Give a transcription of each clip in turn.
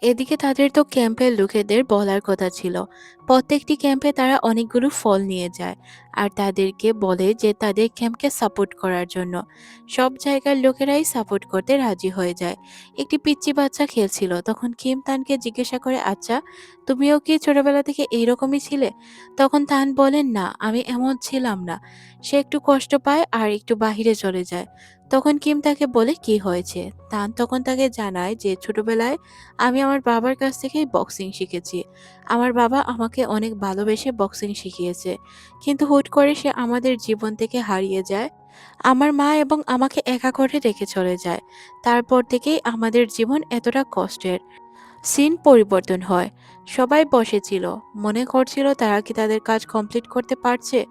এদিকে তাদের তো ক্যাম্পের লোকেদের বলার কথা ছিল। প্রত্যেকটি ক্যাম্পে তারা অনেকগুলো ফল নিয়ে যায় আর তাদেরকে বলে যে তাদের ক্যাম্পকে সাপোর্ট করার জন্য। সব জায়গার লোকেরাই সাপোর্ট করতে রাজি হয়ে যায়। একটি পিচ্চি বাচ্চা খেলছিল, তখন কিম তানকে জিজ্ঞাসা করে, আচ্ছা, তুমিও কি ছোটবেলা থেকে এইরকমই ছিলে? তখন তান বলেন, না, আমি এমন ছিলাম না। সে একটু কষ্ট পায় আর একটু বাহিরে চলে যায়। তখন কিম তাকে বলে, কি হয়েছে? তান তখন তাকে জানায় যে ছোটবেলায় আমি আমার বাবার কাছ থেকেই বক্সিং শিখেছি। আমার বাবা আমাকে অনেক ভালোবেসে বক্সিং শিখিয়েছে। কিন্তু হুট করে সে আমাদের জীবন থেকে হারিয়ে যায়। আমার মা এবং আমাকে একা করে রেখে চলে যায়। তারপর থেকেই আমাদের জীবন এতটা কষ্টের। সিন পরিবর্তন হয়। সবাই বসেছিল, মনে করছিল তারা কি তাদের কাজ কমপ্লিট করতে পারছে।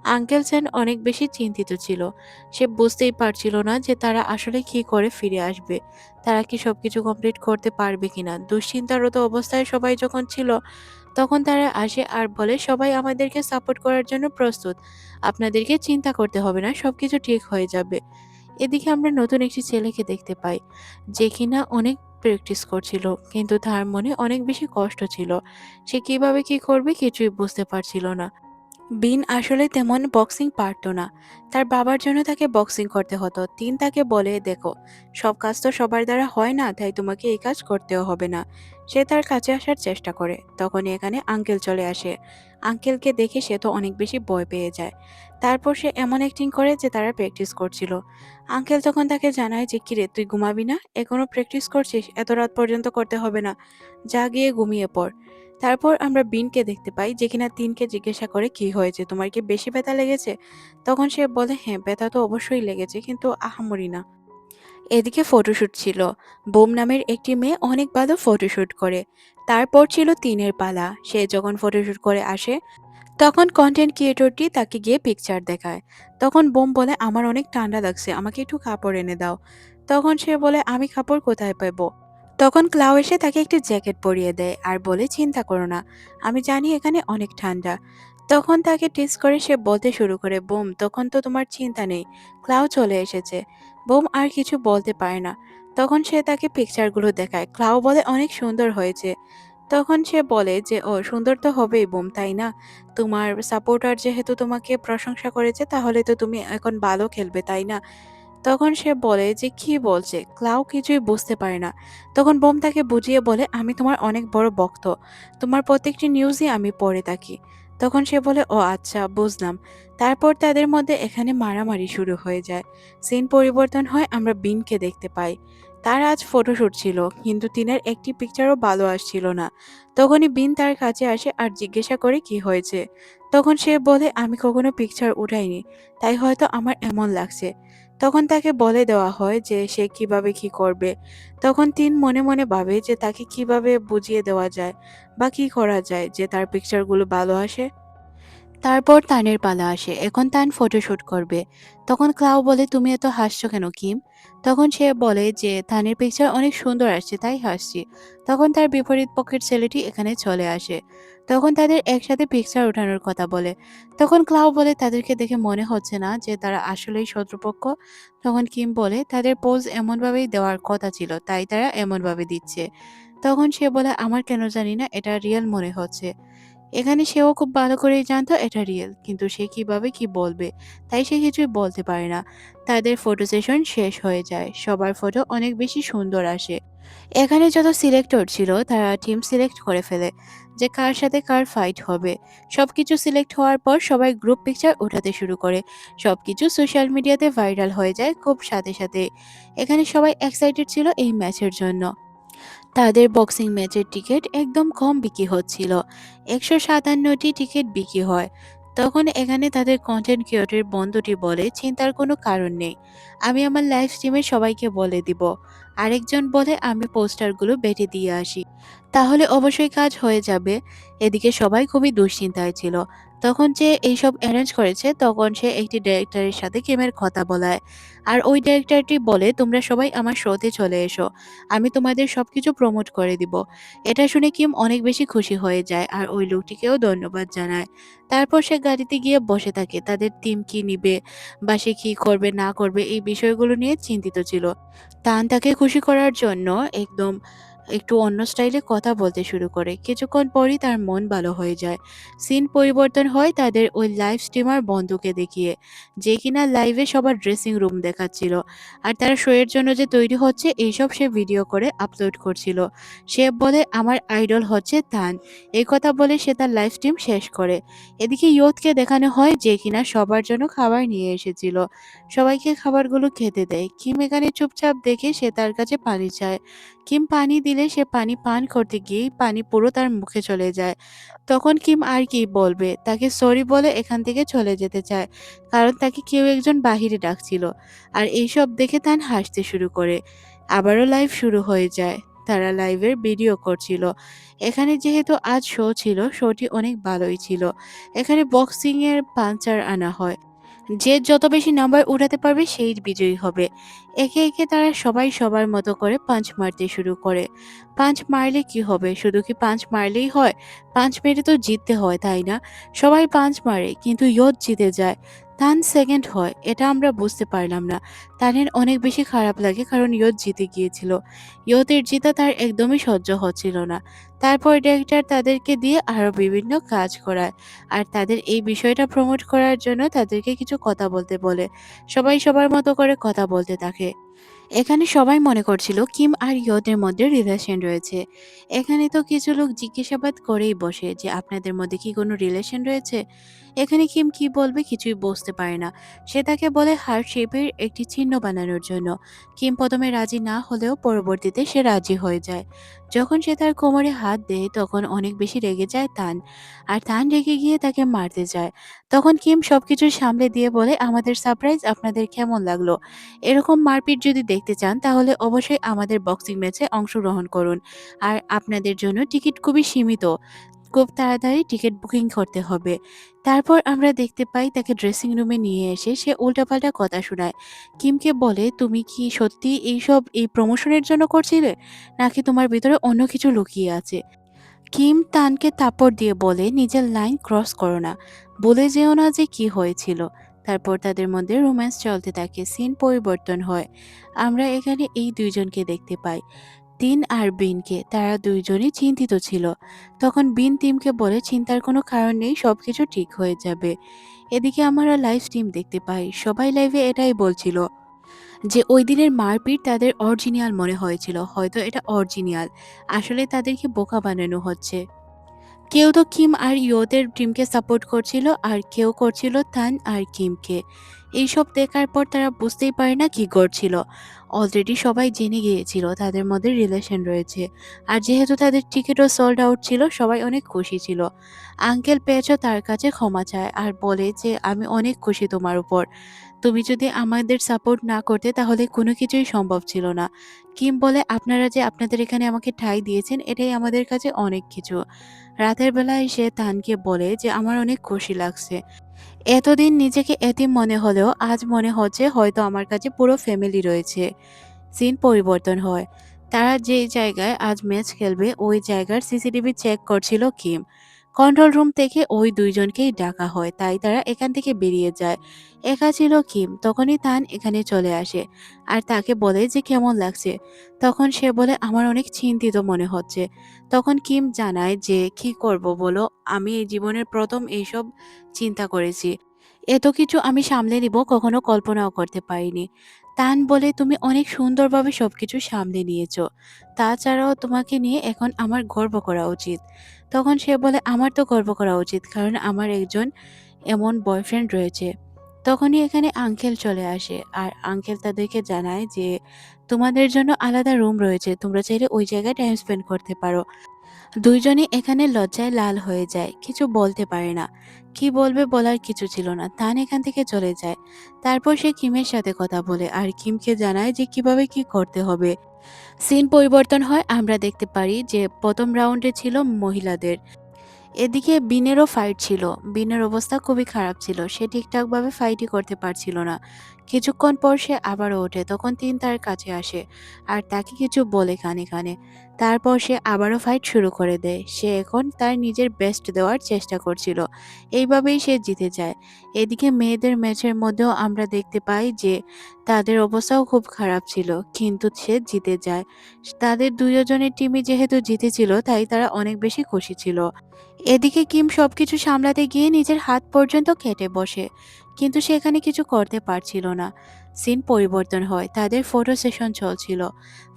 আঙ্কেল সেন অনেক বেশি চিন্তিত ছিল। সে বুঝতেই পারছিল না যে তারা আসলে কি করে ফিরে আসবে, তারা কি সবকিছু কমপ্লিট করতে পারবে কিনা। দুশ্চিন্তারত অবস্থায় সবাই যখন ছিল, তখন তারা আসে আর বলে, সবাই আমাদেরকে সাপোর্ট করার জন্য প্রস্তুত। আপনাদেরকে চিন্তা করতে হবে না, সবকিছু ঠিক হয়ে যাবে। এদিকে আমরা নতুন একটি ছেলেকে দেখতে পাই, যে কিনা অনেক প্র্যাকটিস করছিল, কিন্তু তার মনে অনেক বেশি কষ্ট ছিল। সে কিভাবে কি করবে কিছুই বুঝতে পারছিল না। বিন আসলে তেমন বক্সিং পারতো না। তার বাবার জন্য তাকে বক্সিং করতে হতো। তিন তাকে বলে, দেখো, সব কাজ তো সবার দ্বারা হয় না, তাই তোমাকে এই কাজ করতেও হবে না। সে তার কাছে আসার চেষ্টা করে, তখন এখানে আঙ্কেল চলে আসে। আঙ্কেলকে দেখে সে তো অনেক বেশি ভয় পেয়ে যায়। তারপর সে এমন অ্যাক্টিং করে যে তারা প্র্যাকটিস করছিল। আঙ্কেল তখন তাকে জানায় যে, কিরে, তুই ঘুমাবি না? এখনো প্র্যাকটিস করছিস? এত রাত পর্যন্ত করতে হবে না, যা গিয়ে ঘুমিয়ে পড়। তারপর আমরা বিনকে দেখতে পাই, যে কিনা তিনকে জিজ্ঞাসা করে, কি হয়েছে, তোমার কি বেশি ব্যথা লেগেছে? তখন সে বলে, হ্যাঁ, ব্যথা তো অবশ্যই লেগেছে, কিন্তু আহামরি না। এদিকে ফটোশুট ছিল। বোম নামের একটি মেয়ে অনেক ভালো ফটোশুট করে। তারপর ছিল তিনের পালা। সে যখন ফটোশুট করে আসে, তখন কন্টেন্ট ক্রিয়েটরটি তাকে গিয়ে পিকচার দেখায়। তখন বোম বলে, আমার অনেক ঠান্ডা লাগছে, আমাকে একটু কাপড় এনে দাও। তখন সে বলে, আমি কাপড় কোথায় পাবো? তখন ক্লাউ এসে তাকে একটি জ্যাকেট পরিয়ে দেয় আর বলে, চিন্তা করো না, আমি জানি এখানে অনেক ঠান্ডা। তখন তাকে টিস করে সে বলতে শুরু করে, বোম, তখন তো তোমার চিন্তা নেই, ক্লাউ চলে এসেছে। বোম আর কিছু বলতে পারে না। তখন সে তাকে পিকচারগুলো দেখায়। ক্লাউ বলে, অনেক সুন্দর হয়েছে। তখন সে বলে যে, ও, সুন্দর তো হবেই বোম, তাই না? তোমার সাপোর্টার যেহেতু তোমাকে প্রশংসা করেছে, তাহলে তো তুমি এখন ভালো খেলবে, তাই না? তখন সে বলে যে, কি বলছে? ক্লাউ কিছুই বুঝতে পারে না। তখন বোম তাকে বুঝিয়ে বলে, আমি তোমার অনেক বড় ভক্ত, তোমার প্রত্যেকটি নিউজই আমি পড়ে থাকি। তখন সে বলে, ও আচ্ছা, বুঝলাম। তারপর তাদের মধ্যে এখানে মারামারি শুরু হয়ে যায়। সিন পরিবর্তন হয়, আমরা বিনকে দেখতে পাই। তার আজ ফটোশুট ছিল, কিন্তু তিনের একটি পিকচারও ভালো আসছিল না। তখনই বিন তার কাছে আসে আর জিজ্ঞাসা করে, কি হয়েছে? তখন সে বলে, আমি কখনো পিকচার উঠাইনি, তাই হয়তো আমার এমন লাগছে। তখন তাকে বলে দেওয়া হয় যে সে কিভাবে কি করবে। তখন তিন মনে মনে ভাবে যে তাকে কিভাবে বুঝিয়ে দেওয়া যায় বা কি করা যায় যে তার পিকচারগুলো ভালো আসে। তারপর তানের পালা আসে। এখন তান ফটোশুট করবে। তখন ক্লাউ বলে, তুমি এত হাসছো কেন, কিম? তখন সে বলে যে তানের পিকচার অনেক সুন্দর আসছে, তাই হাসছি। তখন তার বিপরীত পক্ষের ছেলেটি এখানে চলে আসে। তখন তাদের একসাথে পিকচার ওঠানোর কথা বলে। তখন ক্লাউ বলে, তাদেরকে দেখে মনে হচ্ছে না যে তারা আসলেই শত্রুপক্ষ। তখন কিম বলে, তাদের পোজ এমনভাবেই দেওয়ার কথা ছিল, তাই তারা এমনভাবে দিচ্ছে। তখন সে বলে, আমার কেন জানি না এটা রিয়েল মনে হচ্ছে। এখানে সেও খুব ভালো করেই জানতো এটা রিয়েল, কিন্তু সে কিভাবে কি বলবে, তাই সে কিছুই বলতে পারে না। তাদের ফটো সেশন শেষ হয়ে যায়, সবার ফটো অনেক বেশি সুন্দর আসে। এখানে যত সিলেক্টর ছিল তারা টিম সিলেক্ট করে ফেলে যে কার সাথে কার ফাইট হবে। সবকিছু সিলেক্ট হওয়ার পর সবাই গ্রুপ পিকচার ওঠাতে শুরু করে। সবকিছু সোশ্যাল মিডিয়াতে ভাইরাল হয়ে যায় খুব সাথে সাথে। এখানে সবাই এক্সাইটেড ছিল এই ম্যাচের জন্য। তাদের বক্সিং ম্যাচের টিকিট একদম কম বিক্রি হচ্ছিল। 157টি টিকিট বিক্রি হয়। তখন এখানে তাদের কন্টেন্ট ক্রিয়েটর বন্ধুটি বলে, চিন্তার কোনো কারণ নেই, আমি আমার লাইভ স্ট্রিমে সবাইকে বলে দিব। আরেকজন বলে, আমি পোস্টারগুলো বেটে দিয়ে আসি, তাহলে অবশ্যই কাজ হয়ে যাবে। এদিকে সবাই খুবই দুশ্চিন্তায় ছিল। তখন যে এইসব অ্যারেঞ্জ করেছে, তখন সে একটি ডিরেক্টরের সাথে গেমের কথা বলায়। আর ওই ডিরেক্টরটি বলে, তোমরা সবাই আমার শোতে চলে এসো, আমি তোমাদের সবকিছু প্রমোট করে দিব। এটা শুনে কিম অনেক বেশি খুশি হয়ে যায় আর ওই লোকটিকেও ধন্যবাদ জানায়। তারপর সে গাড়িতে গিয়ে বসে থাকে, তাদের টিম কি নিবে বা সে কি করবে না করবে এই বিষয়গুলো নিয়ে চিন্তিত ছিল। তান তাকে খুশি করার জন্য একদম একটু অন্য স্টাইলে কথা বলতে শুরু করে। কিছুক্ষণ পরই তার মন ভালো হয়ে যায়। সিন পরিবর্তন হয় তাদের ওই লাইভ স্ট্রিমার বন্ধুকে দেখিয়ে, যে কিনা লাইভে সবার ড্রেসিং রুম দেখাচ্ছিল। আর তারা শো এর জন্য যে তৈরি হচ্ছে এইসব সে ভিডিও করে আপলোড করছিল। সে বলে আমার আইডল হচ্ছে তান। এই কথা বলে সে তার লাইভ স্ট্রিম শেষ করে। এদিকে ইয়তকে দেখানো হয় যে কিনা সবার জন্য খাবার নিয়ে এসেছিল। সবাইকে খাবারগুলো খেতে দেয়। কিম এখানে চুপচাপ দেখে সে তার কাছে পানি চায়। কিম পানি দিলে সে পানি পান করতে গিয়েই পানি পুরো তার মুখে চলে যায়। তখন কিম আর কি বলবে, তাকে সরি বলে এখান থেকে চলে যেতে চায়, কারণ তাকে কেউ একজন বাহিরে ডাকছিল। আর এইসব দেখে তান হাসতে শুরু করে। আবারও লাইভ শুরু হয়ে যায়। তারা লাইভের ভিডিও করছিল। এখানে যেহেতু আজ শো ছিল, শোটি অনেক ভালোই ছিল। এখানে বক্সিং এর পাঞ্চার আনা হয়। যে যত বেশি নাম্বার উঠাতে পারবে সেই বিজয়ী হবে। একে একে তারা সবাই সবার মতো করে পাঞ্চ মারতে শুরু করে। পাঞ্চ মারলে কি হবে? শুধু কি পাঞ্চ মারলেই হয়? পাঞ্চ মেরে তো জিততে হয়, তাই না? সবাই পাঞ্চ মারে কিন্তু ইয়ত জিতে যায়। তান সেকেন্ড হয়, এটা আমরা বুঝতে পারলাম না। তানের অনেক বেশি খারাপ লাগে কারণ ইয়ত জিতে গিয়েছিল। ইয়তের জিতা তার একদমই সহ্য হচ্ছিল না। তারপর ডিরেক্টর তাদেরকে দিয়ে আরো বিভিন্ন কাজ করায়। আর তাদের এই বিষয়টা প্রমোট করার জন্য তাদেরকে কিছু কথা বলতে বলে। সবাই সবার মতো করে কথা বলতে থাকে। এখানে সবাই মনে করছিল কিম আর ইয়দের মধ্যে রিলেশন রয়েছে। এখানে তো কিছু লোক জিজ্ঞাসাবাদ করেই বসে যে আপনাদের মধ্যে কি কোনো রিলেশন রয়েছে? এখানে কিম কি বলবে কিছুই বুঝতে পারে না। সে তাকে বলে হার্ট শেপের একটি চিহ্ন বানানোর জন্য। কিম প্রথমে রাজি না হলেও পরবর্তীতে সে রাজি হয়ে যায়। যখন সে তার কোমরে হাত দেয় তখন অনেক বেশি রেগে যায় তান। আর তান রেগে গিয়ে তাকে মারতে যায়। তখন কিম সবকিছু সামলে দিয়ে বলে আমাদের সারপ্রাইজ আপনাদের কেমন লাগলো? এরকম মারপিট যদি দেখতে চান তাহলে অবশ্যই আমাদের বক্সিং ম্যাচে অংশগ্রহণ করুন। আর আপনাদের জন্য টিকিট খুবই সীমিত। খুব তাড়াতাড়ি টিকিট বুকিং করতে হবে। তারপর আমরা দেখতে পাই তাকে ড্রেসিং রুমে নিয়ে এসে সে উল্টাপাল্টা কথা শোনায়। কিমকে বলে, "তুমি কি সত্যি এইসব এই প্রমোশনের জন্য করছিলে? নাকি তোমার ভিতরে অন্য কিছু লুকিয়ে আছে?" কিম তানকে থাপ্পড় দিয়ে বলে, নিজের লাইন ক্রস করো না। বলে যেও না যে কি হয়েছিল। তারপর তাদের মধ্যে রোম্যান্স চলতে থাকে। সিন পরিবর্তন হয়। আমরা এখানে এই দুইজনকে দেখতে পাই। তিন আর বিনকে। তারা দুইজনই চিন্তিত ছিল। তখন বিন টিমকে বলে চিন্তার কোনো কারণ নেই, সবকিছু ঠিক হয়ে যাবে। এদিকে আমরা লাইভ স্ট্রিম দেখতে পাই। সবাই লাইভে এটাই বলছিল যে ওই দিনের মারপিট তাদের অরিজিনাল মনে হয়েছিল। হয়তো এটা অরিজিনাল। আসলে তাদেরকে বোকা বানানো হচ্ছে। কেউ তো কিম আর ইয়োদের টিমকে সাপোর্ট করছিল আর কেউ করছিল তান আর কিমকে। এইসব দেখার পর তারা বুঝতেই পারে না কি করছিল। অলরেডি সবাই জেনে গিয়েছিল তাদের মধ্যে রিলেশন রয়েছে। আর যেহেতু তাদের টিকিটও সোল্ড আউট ছিল, সবাই অনেক খুশি ছিল। আঙ্কেল পেয়েছো তার কাছে ক্ষমা চায় আর বলে যে আমি অনেক খুশি তোমার উপর। তুমি যদি আমাদের সাপোর্ট না করতে তাহলে কোনো কিছুই সম্ভব ছিল না। কিম বলে আপনারা যে আপনাদের এখানে আমাকে ঠাঁই দিয়েছেন এটাই আমাদের কাছে অনেক কিছু। রাতের বেলায় সে তানকে বলে যে আমার অনেক খুশি লাগছে। এতদিন নিজেকে এতিম মনে হলেও আজ মনে হচ্ছে হয়তো আমার কাছে পুরো ফ্যামিলি রয়েছে। সিন পরিবর্তন হয়। তারা যেই জায়গায় আজ ম্যাচ খেলবে ওই জায়গার সিসিটিভি চেক করছিল কিম। কন্ট্রোল রুম থেকে ওই দুইজনকেই ডাকা হয়, তাই তারা এখান থেকে বেরিয়ে যায়। একা ছিল কিম। তখনই তান এখানে চলে আসে আর তাকে বলে যে কেমন লাগছে। তখন সে বলে আমার অনেক চিন্তিত মনে হচ্ছে। তখন কিম জানায় যে কি করব বলো, আমি এই জীবনের প্রথম এইসব চিন্তা করেছি। এত কিছু আমি সামলে নিব কখনো কল্পনাও করতে পারিনি। তান বলে তুমি অনেক সুন্দরভাবে সবকিছু সামলে নিয়েছো। তাছাড়াও তোমাকে নিয়ে এখন আমার গর্ব করা উচিত। তখন সে বলে আমার তো গর্ব করা উচিত কারণ আমার একজন এমন বয়ফ্রেন্ড রয়েছে। তখনই এখানে আঙ্কেল চলে আসে আর আঙ্কেল তাদেরকে জানায় যে তোমাদের জন্য আলাদা রুম রয়েছে, তোমরা চাইলে ওই জায়গায় টাইম স্পেন্ড করতে পারো। দুইজনই এখানে লজ্জায় লাল হয়ে যায়, কিছু বলতে পারে না। কি বলবে বলার কিছু ছিল না। তান এখান থেকে চলে যায়। তারপর সে কিমের সাথে কথা বলে আর কিমকে জানায় যে কিভাবে কি করতে হবে। সিন পরিবর্তন হয়। আমরা দেখতে পারি যে প্রথম রাউন্ডে ছিল মহিলাদের। এদিকে বিনেরও ফাইট ছিল। বিনের অবস্থা খুবই খারাপ ছিল। সে ঠিকঠাকভাবে ফাইটই করতে পারছিল না। কিছুক্ষণ পর সে আবারও ওঠে, তখন তিন তার কাছে আসে আর তাকে কিছু বলে কানে কানে। তারপর সে আবারও ফাইট শুরু করে দেয়। সে এখন তার নিজের বেস্ট দেওয়ার চেষ্টা করছিল। এইভাবেই সে জিতে যায়। এদিকে মেয়েদের ম্যাচের মধ্যেও আমরা দেখতে পাই যে তাদের অবস্থাও খুব খারাপ ছিল, কিন্তু সে জিতে যায়। তাদের দুইজনের টিমই যেহেতু জিতেছিল তাই তারা অনেক বেশি খুশি ছিল। এদিকে কিম সবকিছু সামলাতে গিয়ে নিজের হাত পর্যন্ত কেটে বসে, কিন্তু সে এখানে কিছু করতে পারছিল না। সিন পরিবর্তন হয়, তাদের ফটো সেশন চলছিল।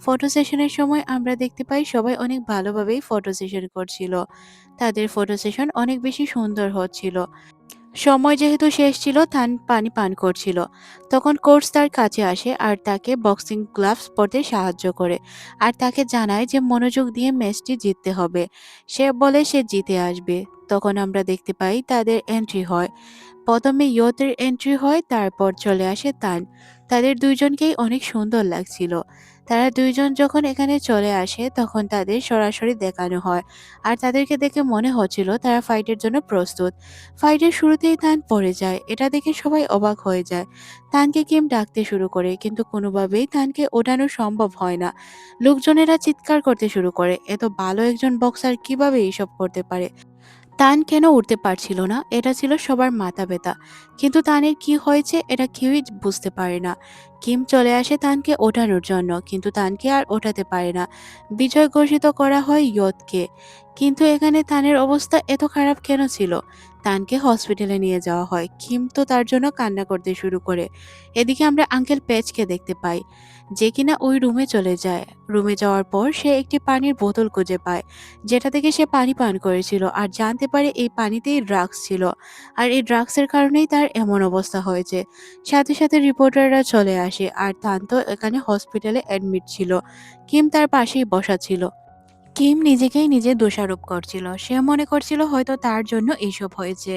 ফটো সেশনের সময় আমরা দেখতে পাই সবাই অনেক ভালোভাবেই ফটো সেশন করছিল। তাদের ফটো সেশন অনেক বেশি সুন্দর হচ্ছিল। সময় যেহেতু শেষ ছিল, তান পানি পান করছিল। তখন কোচ তার কাছে আসে আর তাকে বক্সিং গ্লাভস পরতে সাহায্য করে আর তাকে জানায় যে মনোযোগ দিয়ে ম্যাচটি জিততে হবে। সে বলে সে জিতে আসবে। তখন আমরা দেখতে পাই তাদের এন্ট্রি হয়। প্রথমে ইয়তের এন্ট্রি হয়, তারপর চলে আসে তান। তাদের দুইজনকেই অনেক সুন্দর লাগছিল। তারা দুইজন যখন এখানে চলে আসে তখন তাদের সরাসরি দেখানো হয় আর তাদেরকে দেখে মনে হচ্ছিল তারা ফাইটের জন্য প্রস্তুত। ফাইটের শুরুতেই তান পড়ে যায়, এটা দেখে সবাই অবাক হয়ে যায়। তানকে কিম ডাকতে শুরু করে, কিন্তু কোনোভাবেই তানকে ওঠানো সম্ভব হয় না। লোকজনেরা চিৎকার করতে শুরু করে, এত ভালো একজন বক্সার কিভাবে এইসব করতে পারে। তান কেন উঠতে পারছিল না, এটা ছিল সবার মাথা ব্যথা। কিন্তু তানের কি হয়েছে এটা কেউই বুঝতে পারে না। কিম চলে আসে তানকে ওঠানোর জন্য, কিন্তু তানকে আর ওঠাতে পারে না। বিজয় ঘোষিত করা হয় ইয়তকে। কিন্তু এখানে তানের অবস্থা এত খারাপ কেন ছিল? তানকে হসপিটালে নিয়ে যাওয়া হয়, কিম তো তার জন্য কান্না করতে শুরু করে। এদিকে আমরা আঙ্কেল পেজকে দেখতে পাই, যে কিনা ওই রুমে চলে যায়। রুমে যাওয়ার পর সে একটি পানির বোতল খুঁজে পায়, যেটা থেকে সে পানি পান করেছিল আর জানতে পারে এই পানিতেই ড্রাগস ছিল। আর এই ড্রাগসের কারণেই তার এমন অবস্থা হয়েছে। সাথে সাথে রিপোর্টাররা চলে আসে আর তান তো এখানে হসপিটালে অ্যাডমিট ছিল। কিম তার পাশেই বসা ছিল। কিম নিজেকেই নিজে দোষারোপ করছিল। সে মনে করছিল হয়তো তার জন্য এইসব হয়েছে।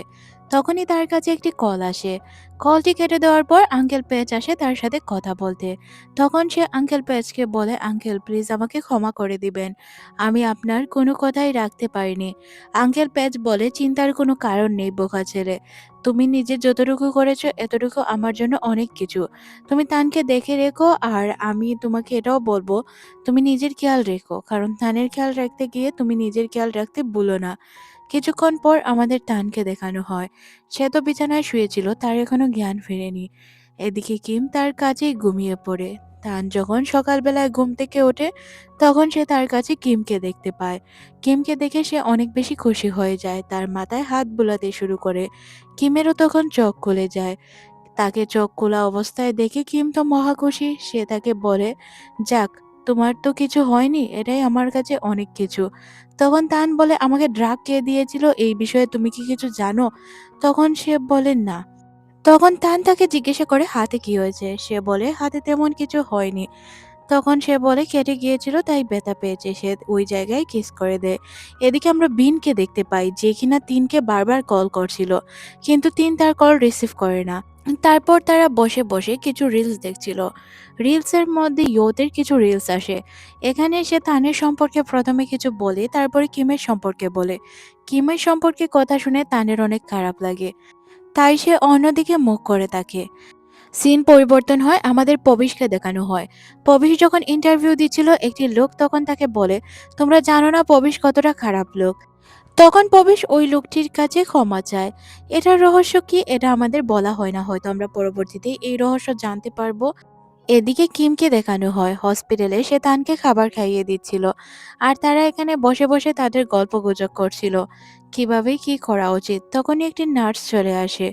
তখনই তার কাছে একটি কল আসে। কলটি কেটে দেওয়ার পর আঙ্কেল পেজ আসে তার সাথে কথা বলতে। তখন সে আঙ্কেল পেজকে বলে, আঙ্কেল প্লিজ আমাকে ক্ষমা করে দিবেন। আমি আপনার কোনো কথাই রাখতে পারিনি। আঙ্কেল পেজ বলে, চিন্তার কোনো কারণ নেই বোকা ছেলে। তুমি নিজে যতটুকু করেছো এতটুকু আমার জন্য অনেক কিছু। তুমি তানকে দেখে রেখো আর আমি তোমাকে এটাও বলবো, তুমি নিজের খেয়াল রেখো, কারণ তানের খেয়াল রাখতে গিয়ে তুমি নিজের খেয়াল রাখতে ভুলো না। কিছুক্ষণ পর আমাদের তানকে দেখানো হয়। সে তো বিছানায় শুয়েছিল, তার এখনো জ্ঞান ফেরেনি। এদিকে কিম তার কাছেই ঘুমিয়ে পড়ে। তান যখন সকালবেলায় ঘুম থেকে ওঠে তখন সে তার কাছে কিমকে দেখতে পায়। কিমকে দেখে সে অনেক বেশি খুশি হয়ে যায়, তার মাথায় হাত বুলাতে শুরু করে। কিমেরও তখন চোখ খুলে যায়। তাকে চোখ খোলা অবস্থায় দেখে কিম তো মহা খুশি। সে তাকে বলে, যাক, তোমার তো কিছু হয়নি, এটাই আমার কাছে অনেক কিছু। তখন তান বলে, আমাকে ড্রাগ কে দিয়েছিল এই বিষয়ে তুমি কি কিছু জানো? তখন সে বলে না। তখন তান তাকে জিজ্ঞাসা করে হাতে কি হয়েছে। সে বলে হাতে তেমন কিছু হয়নি। তখন সে বলে কেটে গিয়েছিল তাই ব্যথা পেয়েছে। সে ওই জায়গায় কিস করে দেয়। এদিকে আমরা বিনকে দেখতে পাই, যে কিনা তিনকে বারবার কল করছিল, কিন্তু তিন তার কল রিসিভ করে না। তারপর তারা বসে বসে কিছু রিলস দেখছিল। রিলসের মধ্যে ইয়োতের কিছু রিলস আসে। এখানে সে তানের সম্পর্কে প্রথমে কিছু বলে, তারপরে কিমের সম্পর্কে বলে। কিমের সম্পর্কে কথা শুনে তানের অনেক খারাপ লাগে, তাই সে অন্যদিকে মুখ করে থাকে। সিন পরিবর্তন হয়, আমাদের পবিশকে দেখানো হয়। পবিশ যখন ইন্টারভিউ দিচ্ছিল একটি লোক তখন তাকে বলে, তোমরা জানো না পবিশ কতটা খারাপ লোক। তখন পবিশ ওই লোকটির কাছে ক্ষমা চায়। এটার রহস্য কি এটা আমাদের বলা হয় না, হয়তো আমরা পরবর্তীতে এই রহস্য জানতে পারবো। এদিকে কিমকে দেখানো হয় হসপিটালে, সে তানকে খাবার খাইয়ে দিচ্ছিল আর তারা এখানে বসে বসে তাদের গল্পগুজব করছিল কিভাবে কি করা উচিত। তখনই একটি নার্স চলে আসে।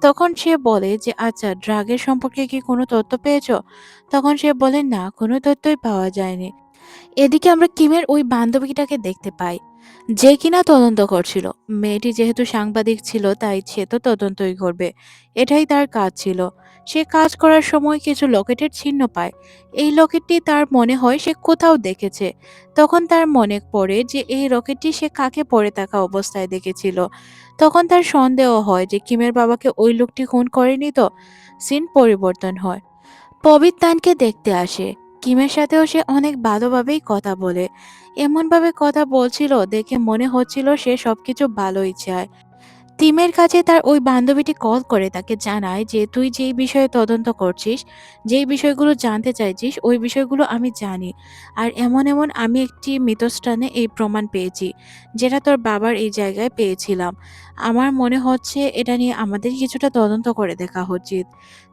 তখন সে বলে যে আচ্ছা, ড্রাগের সম্পর্কে কি কোনো তথ্য পেয়েছো? তখন সে বলে না, কোনো তথ্যই পাওয়া যায়নি। এদিকে আমরা কিমের ওই বান্ধবীটাকে দেখতে পাই, যে কিনা তদন্ত করছিল। মেয়েটি যেহেতু সাংবাদিক ছিল তাই সে তো তদন্তই করবে, এটাই তার কাজ ছিল। সে কাজ করার সময় কিছু লকেটের চিহ্ন পায়। এই লকেটটি তার মনে হয় সে কোথাও দেখেছে। তখন তার মনে পড়ে যে এই রকেটটি সে কাকে পড়ে থাকা অবস্থায় দেখেছিল। তখন তার সন্দেহ হয় যে কিমের বাবাকে ওই লোকটি খুন করেনি তো। সিন পরিবর্তন হয়, পবিত্রানকে দেখতে আসে। কিমের সাথেও সে অনেক ভালোভাবেই কথা বলে। এমনভাবে কথা বলছিল দেখে মনে হচ্ছিল সে সবকিছু ভালোই চায়। টিমের কাছে তার ওই বান্ধবীটি কল করে তাকে জানায় যে, "তুই যেই বিষয়ে তদন্ত করছিস, যেই বিষয়গুলো জানতে চাইছিস, ওই বিষয়গুলো আমি জানি। আর এমন আমি একটি মৃতস্থানে এই প্রমাণ পেয়েছি, যেটা তোর বাবার এই জায়গায় পেয়েছিলাম। আমার মনে হচ্ছে এটা নিয়ে আমাদের কিছুটা তদন্ত করে দেখা উচিত।"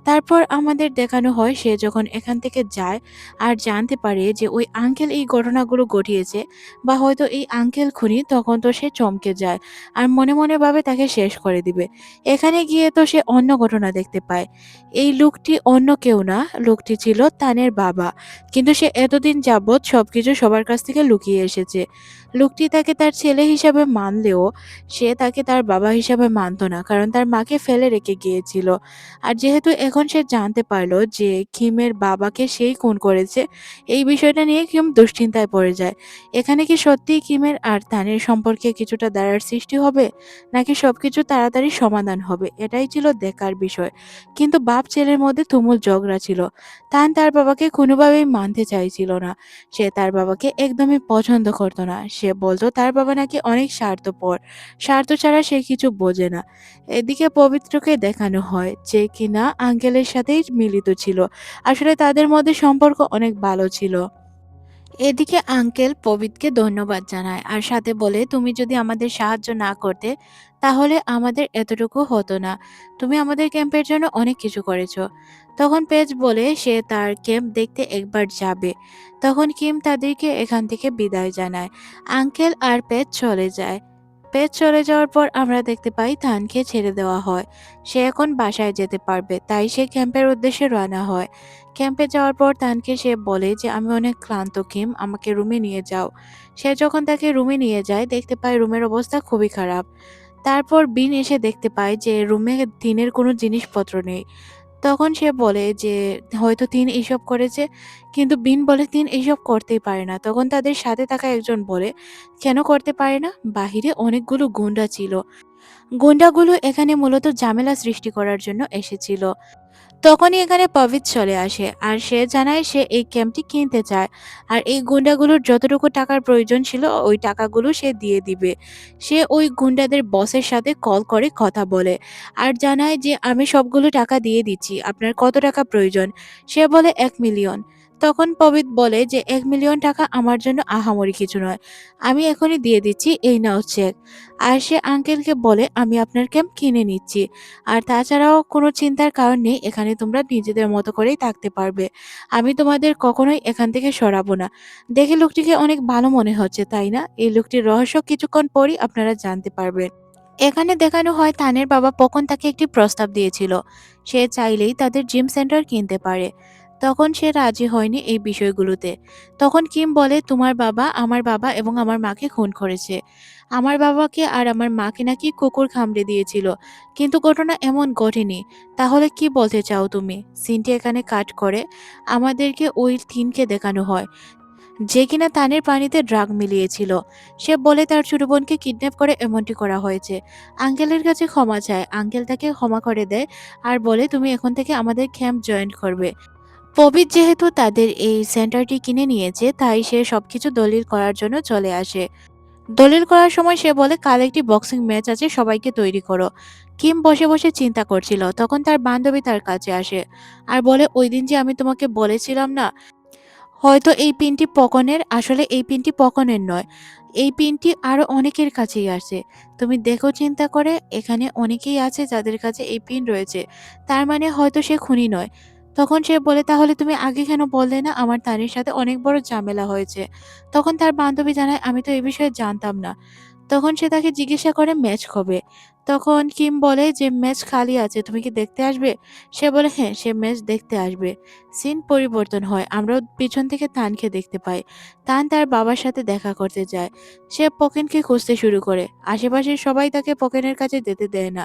তারপর আমাদের দেখানো হয় সে যখন এখান থেকে যায় আর জানতে পারে যে ওই আঙ্কেল এই ঘটনাগুলো ঘটিয়েছে বা হয়তো এই আঙ্কেল খুনি, তখন তো সে চমকে যায়। আর মনে ভাবে তাকে শেষ করে দিবে। এখানে গিয়ে তো সে অন্য ঘটনা দেখতে পায়। এই লোকটি অন্য কেউ না, লোকটি ছিল তানের বাবা। কিন্তু সে এতদিন যাবৎ সবকিছু সবার কাছ থেকে লুকিয়ে এসেছে। লোকটি তাকে তার ছেলে হিসাবে মানলেও সে তাকে তার বাবা হিসাবে মানত না। কারণ তার মাকে ফেলে রেখে গিয়েছিল। আর যেহেতু এখন সে জানতে পারল যে কিমের বাবাকে সেই খুন করেছে, এই বিষয়টা নিয়ে কিম দুশ্চিন্তায় পড়ে যায়। এখানে কি সত্যিই কিমের আর তানের সম্পর্কে কিছুটা দাঁড়ার সৃষ্টি হবে? নাকি সবকিছু তাড়াতাড়ি সমাধান হবে? এটাই ছিল দেখার বিষয়। কিন্তু বাপ ছেলের মধ্যে তুমুল ঝগড়া ছিল। তান তার বাবাকে কোনোভাবেই মানতে চাইছিল না। সে তার বাবাকে একদমই পছন্দ করত না। সে বলত তার বাবা নাকি অনেক স্বার্থপর। স্বার্থ ছাড়া সে কিছু বোঝে না। এদিকে পবিত্রকে দেখানো হয় যে কিনা আঙ্কেলের সাথেই মিলিত ছিল। আসলে তাদের মধ্যে সম্পর্ক অনেক ভালো ছিল। এদিকে আঙ্কেল পবিতকে ধন্যবাদ জানায় আর সাথে বলে, তুমি যদি আমাদের সাহায্য না করতে তাহলে আমাদের এতটুকু হতো না। তুমি আমাদের ক্যাম্পের জন্য অনেক কিছু করেছো। তখন পেজ বলে সে তার ক্যাম্প দেখতে একবার যাবে। তখন কিম তাদেরকে এখান থেকে বিদায় জানায়। আঙ্কেল আর পেজ চলে যায়। পেজ চলে যাওয়ার পর আমরা দেখতে পাই থানকে ছেড়ে দেওয়া হয়। সে এখন বাসায় যেতে পারবে, তাই সে ক্যাম্পের উদ্দেশ্যে রওনা হয়। ক্যাম্পে যাওয়ার পর তানকে সে বলে যে, আমি অনেক ক্লান্ত কিম, আমাকে রুমে নিয়ে যাও। সে যখন তাকে রুমে নিয়ে যায় দেখতে পায় রুমের অবস্থা খুবই খারাপ। তারপর বিন এসে দেখতে পায় যে রুমে তিনের কোনো জিনিসপত্র নেই। তখন সে বলে যে হয়তো তিন এইসব করেছে, কিন্তু বিন বলে তিন এইসব করতেই পারে না। তখন তাদের সাথে থাকা একজন বলে, কেন করতে পারে না? বাহিরে অনেকগুলো গুন্ডা ছিল। গুন্ডাগুলো এখানে মূলত ঝামেলা সৃষ্টি করার জন্য এসেছিল। তখনই এখানে পবিত চলে আসে আর সে জানায় সে এই ক্যাম্পটি কিনতে চায়। আর এই গুন্ডাগুলোর যতটুকু টাকার প্রয়োজন ছিল ওই টাকাগুলো সে দিয়ে দিবে। সে ওই গুন্ডাদের বসের সাথে কল করে কথা বলে আর জানায় যে, আমি সবগুলো টাকা দিয়ে দিচ্ছি, আপনার কত টাকা প্রয়োজন? সে বলে 1 মিলিয়ন। তখন পবিত বলে যে 1 মিলিয়ন টাকা আমার জন্য আহামরি কিছু নয়, আমি এখনই দিয়ে দিচ্ছি, এই নাও চেক। আর সে আঙ্কেলকে বলে, আমি আপনার ক্যাম্প কিনে নিচ্ছি। আর তাছাড়াও কোনো চিন্তার কারণ নেই, এখানে তোমরা নিজেদের মতো করেই থাকতে পারবে। আমি তোমাদের কখনোই এখান থেকে সরাবো না। দেখে লোকটিকে অনেক ভালো মনে হচ্ছে, তাই না? এই লোকটির রহস্য কিছুক্ষণ পরই আপনারা জানতে পারবেন। এখানে দেখানো হয় তানের বাবা পকন তাকে একটি প্রস্তাব দিয়েছিল। সে চাইলেই তাদের জিম সেন্টার কিনতে পারে। তখন সে রাজি হয়নি এই বিষয়গুলোতে। তখন কিম বলে, তোমার বাবা আমার বাবা এবং আমার মাকে খুন করেছে। আমার বাবাকে আর আমার মাকে নাকি কুকুর কামড়ে দিয়েছিল। কিন্তু ঘটনা এমন ঘটেনি। তাহলে কি বলতে চাও তুমি? সিনটি এখানে কাট করে আমাদেরকে ওই থিনকে দেখানো হয়, যে কিনা তানের পানিতে ড্রাগ মিলিয়েছিল। সে বলে তার ছোট বোনকে কিডন্যাপ করে এমনটি করা হয়েছে। আঙ্কেলের কাছে ক্ষমা চায়। আঙ্কেল তাকে ক্ষমা করে দেয় আর বলে, তুমি এখন থেকে আমাদের ক্যাম্প জয়েন করবে। পবিত যেহেতু তাদের এই সেন্টারটি কিনে নিয়েছে, তাই সে সবকিছু দলিল করার জন্য চলে আসে। দলিল করার সময় সে বলে, কাল একটি বক্সিং ম্যাচ আছে, সবাইকে তৈরি করো। কিম বসে বসে চিন্তা করছিল। তখন তার বান্ধবী তার কাছে আসে আর বলে, ওই দিন যে আমি তোমাকে বলেছিলাম না, হয়তো এই পিনটি পকনের, আসলে এই পিনটি পকনের নয়। এই পিনটি আরো অনেকের কাছেই আছে। তুমি দেখো চিন্তা করে, এখানে অনেকেই আছে যাদের কাছে এই পিন রয়েছে। তার মানে হয়তো সে খুনি নয়। তখন সে বলে, তাহলে তুমি আগে কেন বললে না? আমার তানির সাথে অনেক বড় ঝামেলা হয়েছে। তখন তার বান্ধবী জানায়, আমি তো এই বিষয়ে জানতাম না। তখন সে তাকে জিজ্ঞাসা করে ম্যাচ কবে। তখন কিম বলে যে ম্যাচ খালি আছে, তুমি কি দেখতে আসবে? সে বলে হ্যাঁ, সে ম্যাচ দেখতে আসবে। সিন পরিবর্তন হয়, আমরা পিছন থেকে তানকে দেখতে পাই। তান তার বাবার সাথে দেখা করতে যায়। সে পকেনকে খুঁজতে শুরু করে। আশেপাশের সবাই তাকে পকেনের কাছে যেতে দেয় না।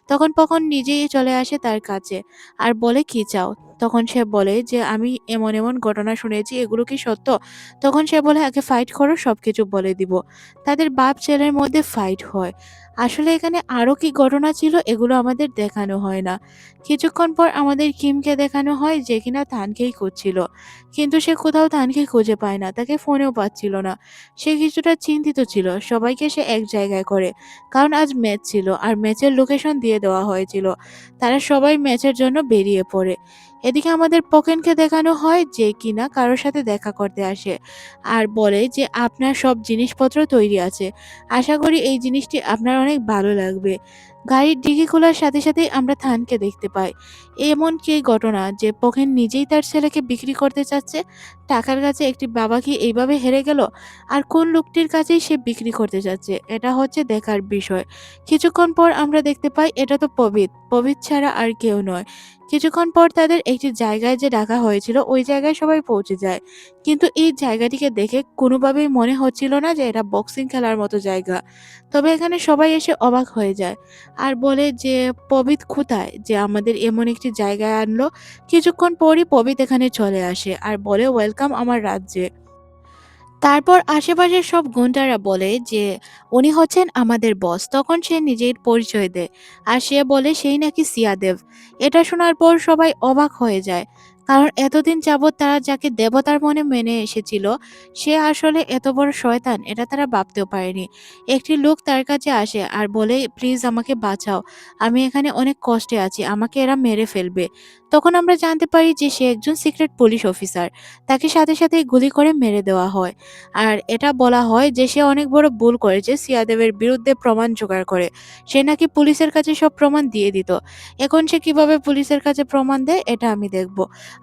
তখন পকন নিজেই চলে আসে তার কাছে আর বলে, কি চাও? তখন সে বলে যে, আমি এমন ঘটনা শুনেছি, এগুলো কি সত্য? তখন সে বলে, আগে ফাইট করো, সবকিছু বলে দিব। তাদের বাপ ছেলের মধ্যে ফাইট হয় আসলে এখানে আরো কি ঘটনা ছিল এগুলো আমাদের দেখানো হয় না। কিছুক্ষণ পর আমাদের কিমকে দেখানো হয় যে কিনা তানকেই খুঁজছিল। কিন্তু সে কোথাও তানকে খুঁজে পায় না, তাকে ফোনেও পাচ্ছিল না। সে কিছুটা চিন্তিত ছিল। সবাইকে সে এক জায়গায় করে। কারণ আজ ম্যাচ ছিল আর ম্যাচের লোকেশন দিয়ে দেওয়া হয়েছিল। তারা সবাই ম্যাচের জন্য বেরিয়ে পড়ে। এদিকে আমাদের পকেনকে দেখানো হয় যে কিনা কারোর সাথে দেখা করতে আসে আর বলে যে আপনার সব জিনিসপত্র তৈরি আছে। আশা করি এই জিনিসটি আপনার অনেক ভালো লাগবে। গাড়ির ডিকি খোলার সাথে সাথেই আমরা থানকে দেখতে পাই। এমন কি ঘটনা যে পকেন নিজেই তার ছেলেকে বিক্রি করতে চাচ্ছে। টাকার কাছে একটি বাবা কি এইভাবে হেরে গেল? আর কোন লোকটির কাছেই সে বিক্রি করতে চাচ্ছে? এটা হচ্ছে দেখার বিষয়। কিছুক্ষণ পর আমরা দেখতে পাই এটা তো পবিত। পবিত ছাড়া আর কেউ নয়। কিছুক্ষণ পর তাদের একটি জায়গায় যে ডাকা হয়েছিল ওই জায়গায় সবাই পৌঁছে যায়। কিন্তু এই জায়গাটিকে দেখে কোনোভাবেই মনে হচ্ছিল না যে এটা বক্সিং খেলার মতো জায়গা। তবে এখানে সবাই এসে অবাক হয়ে যায় আর বলে যে পবিত কোথায় যে আমাদের এমন একটি জায়গায় আনলো। কিছুক্ষণ পরই পবিত এখানে চলে আসে আর বলে ওয়েলকাম আমার রাজ্যে। তারপর আশেপাশের সব গুন্ডারা বলে যে উনি হচ্ছেন আমাদের বস। তখন সে নিজের পরিচয় দেয় আর সে বলে সেই নাকি সিয়াদেব। এটা শোনার পর সবাই অবাক হয়ে যায়, কারণ এতদিন যাবৎ তারা যাকে দেবতার মনে মেনে এসেছিল সে আসলে এত বড় শয়তান এটা তারা ভাবতেও পারেনি। একটি লোক তার কাছে আসে আর বলে প্লিজ আমাকে বাঁচাও, আমি এখানে অনেক কষ্টে আছি, আমাকে এরা মেরে ফেলবে। তখন আমরা জানতে পারি যে সে একজন সিক্রেট পুলিশ অফিসার। তাকে সাথে সাথে গুলি করে মেরে দেওয়া হয়। আর এটা বলা হয় যে সে অনেক বড় ভুল করেছে সিয়াদেবের বিরুদ্ধে প্রমাণ জোগাড় করে। সে নাকি পুলিশের কাছে সব প্রমাণ দিয়ে দিত। এখন সে কিভাবে পুলিশের কাছে প্রমাণ দেয় এটা আমি দেখব।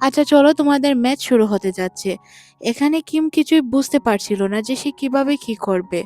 আচ্ছা চলো, তোমাদের ম্যাচ শুরু হতে যাচ্ছে। এখানে কিম কিছুই বুঝতে পারছিল না যে সে কিভাবে কি করবে।